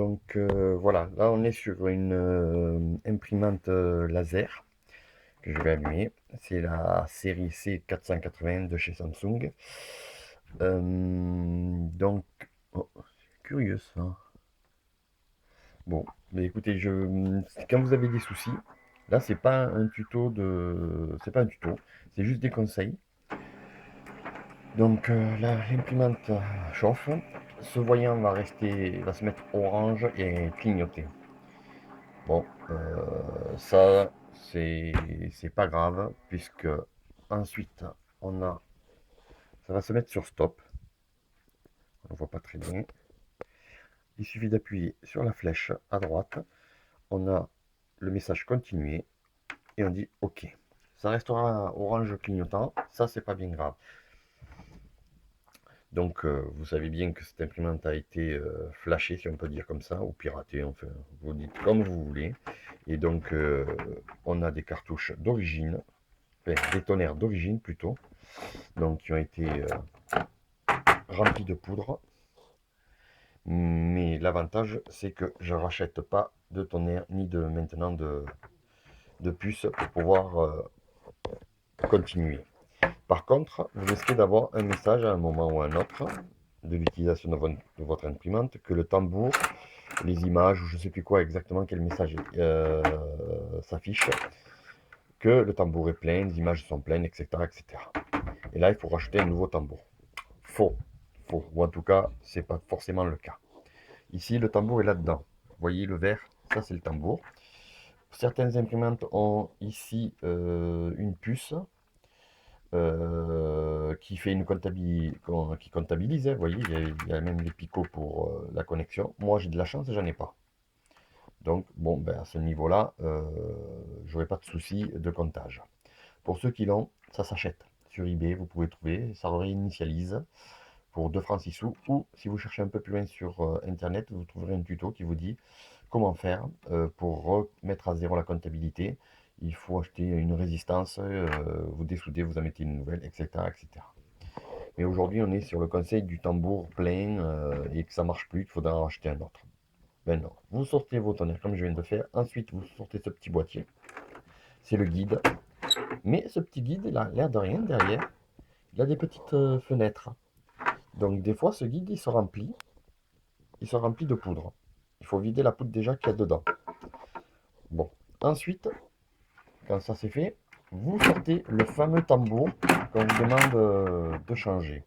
Donc voilà, là on est sur une imprimante laser que je vais allumer. C'est la série C480 de chez Samsung. Donc, oh, c'est curieux ça. Bon, mais écoutez, quand vous avez des soucis, là c'est pas un tuto c'est pas un tuto, c'est juste des conseils. Donc là, l'imprimante chauffe. Ce voyant va se mettre orange et clignoter. Bon, ça, c'est pas grave, puisque ensuite, on a, ça va se mettre sur stop. On ne voit pas très bien. Il suffit d'appuyer sur la flèche à droite. On a le message continuer et on dit OK. Ça restera orange clignotant. Ça, c'est pas bien grave. Donc, vous savez bien que cette imprimante a été flashée, si on peut dire comme ça, ou piratée, enfin, vous dites comme vous voulez. Et donc, on a des cartouches d'origine, enfin, des tonnerres d'origine plutôt, donc qui ont été remplis de poudre. Mais l'avantage, c'est que je ne rachète pas de tonnerre ni de maintenant de puces pour pouvoir continuer. Par contre, vous risquez d'avoir un message à un moment ou à un autre de l'utilisation de votre imprimante que le tambour, les images, ou je ne sais plus quoi exactement, quel message s'affiche, que le tambour est plein, les images sont pleines, etc., etc. Et là, il faut rajouter un nouveau tambour. Faux. Faux. Ou en tout cas, c'est pas forcément le cas. Ici, le tambour est là-dedans. Vous voyez le vert, ça c'est le tambour. Certaines imprimantes ont ici une puce qui fait qui comptabilise. Vous voyez, il y a même les picots pour la connexion. Moi, j'ai de la chance, j'en ai pas. Donc, bon, ben, à ce niveau-là, j'aurai pas de souci de comptage. Pour ceux qui l'ont, ça s'achète. Sur eBay, vous pouvez trouver, ça réinitialise pour 2 francs 6 sous. Ou si vous cherchez un peu plus loin sur Internet, vous trouverez un tuto qui vous dit comment faire pour remettre à zéro la comptabilité. Il faut acheter une résistance, vous dessoudez, vous en mettez une nouvelle, etc. etc. Mais aujourd'hui, on est sur le conseil du tambour plein et que ça marche plus, qu'il faudra en acheter un autre. Ben non, vous sortez vos tonnerres comme je viens de faire. Ensuite, vous sortez ce petit boîtier. C'est le guide. Mais ce petit guide, il a l'air de rien derrière. Il a des petites fenêtres. Donc des fois, ce guide, il se remplit. Il se remplit de poudre. Il faut vider la poudre déjà qu'il y a dedans. Bon. Ensuite, quand ça c'est fait, vous sortez le fameux tambour qu'on vous demande de changer.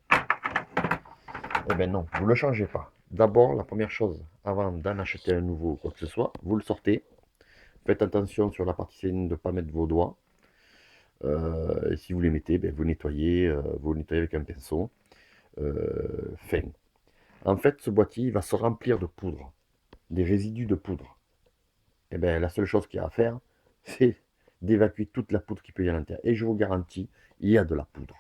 Eh bien non, vous ne le changez pas. D'abord, la première chose, avant d'en acheter un nouveau ou quoi que ce soit, vous le sortez. Faites attention sur la partie saine de ne pas mettre vos doigts. Et si vous les mettez, ben, vous nettoyez avec un pinceau fin. En fait, ce boîtier il va se remplir de poudre, des résidus de poudre. Et bien, la seule chose qu'il y a à faire, c'est d'évacuer toute la poudre qui peut y avoir à l'intérieur. Et je vous garantis, il y a de la poudre.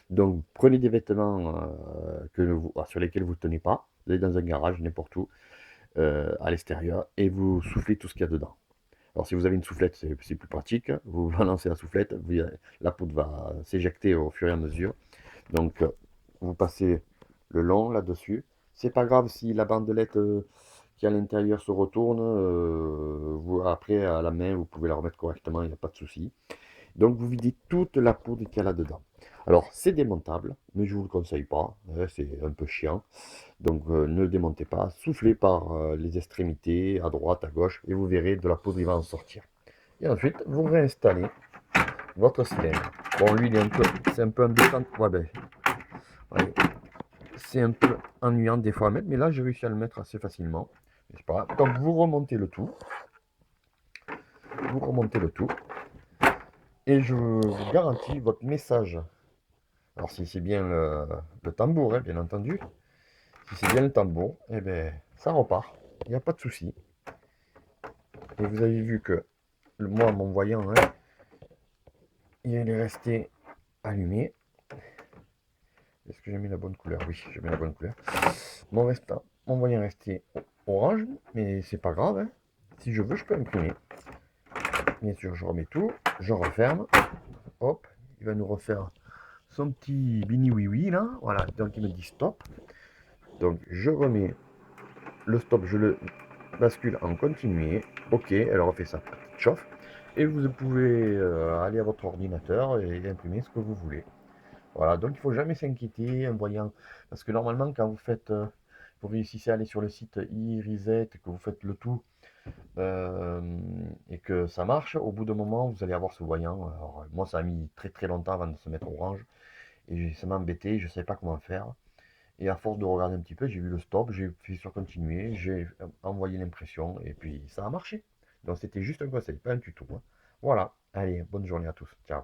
Donc, prenez des vêtements sur lesquels vous ne tenez pas. Vous allez dans un garage, n'importe où, à l'extérieur, et vous soufflez tout ce qu'il y a dedans. Alors, si vous avez une soufflette, c'est plus pratique. Vous balancez la soufflette, la poudre va s'éjecter au fur et à mesure. Donc, vous passez le long là-dessus. C'est pas grave si la bandelette qui est à l'intérieur se retourne. Après, à la main, vous pouvez la remettre correctement, il n'y a pas de souci. Donc, vous videz toute la poudre qu'il y a là-dedans. Alors, c'est démontable, mais je ne vous le conseille pas. C'est un peu chiant. Donc, ne le démontez pas. Soufflez par les extrémités, à droite, à gauche, et vous verrez, de la poudre, il va en sortir. Et ensuite, vous réinstallez votre cylindre. Bon, lui, c'est un peu embêtant. Ouais, ben, ouais, c'est un peu ennuyant des fois à mettre, mais là j'ai réussi à le mettre assez facilement. C'est pas grave. Donc vous remontez le tout. Vous remontez le tout. Et je vous garantis votre message. Alors si c'est bien le tambour, hein, bien entendu. Si c'est bien le tambour, eh bien ça repart. Il n'y a pas de souci. Et vous avez vu que moi, mon voyant, hein, il est resté allumé. Est-ce que j'ai mis la bonne couleur? Oui, j'ai mis la bonne couleur. Mon voyant est resté orange, mais c'est pas grave. Hein. Si je veux, je peux imprimer. Bien sûr, je remets tout, je referme. Hop, il va nous refaire son petit bini oui oui là. Voilà, donc il me dit stop. Donc je remets le stop, bascule en continuer. OK, elle refait sa petite chauffe. Et vous pouvez aller à votre ordinateur et imprimer ce que vous voulez. Voilà, donc il ne faut jamais s'inquiéter en voyant, parce que normalement quand vous faites, vous réussissez à aller sur le site e-reset, que vous faites le tout, et que ça marche, au bout d'un moment, vous allez avoir ce voyant. Alors, moi, ça a mis très très longtemps avant de se mettre orange, et ça m'a embêté, je ne savais pas comment faire. Et à force de regarder un petit peu, j'ai vu le stop, j'ai fait sur continuer, j'ai envoyé l'impression, et puis ça a marché. Donc c'était juste un conseil, pas un tuto, hein. Voilà, allez, bonne journée à tous, ciao.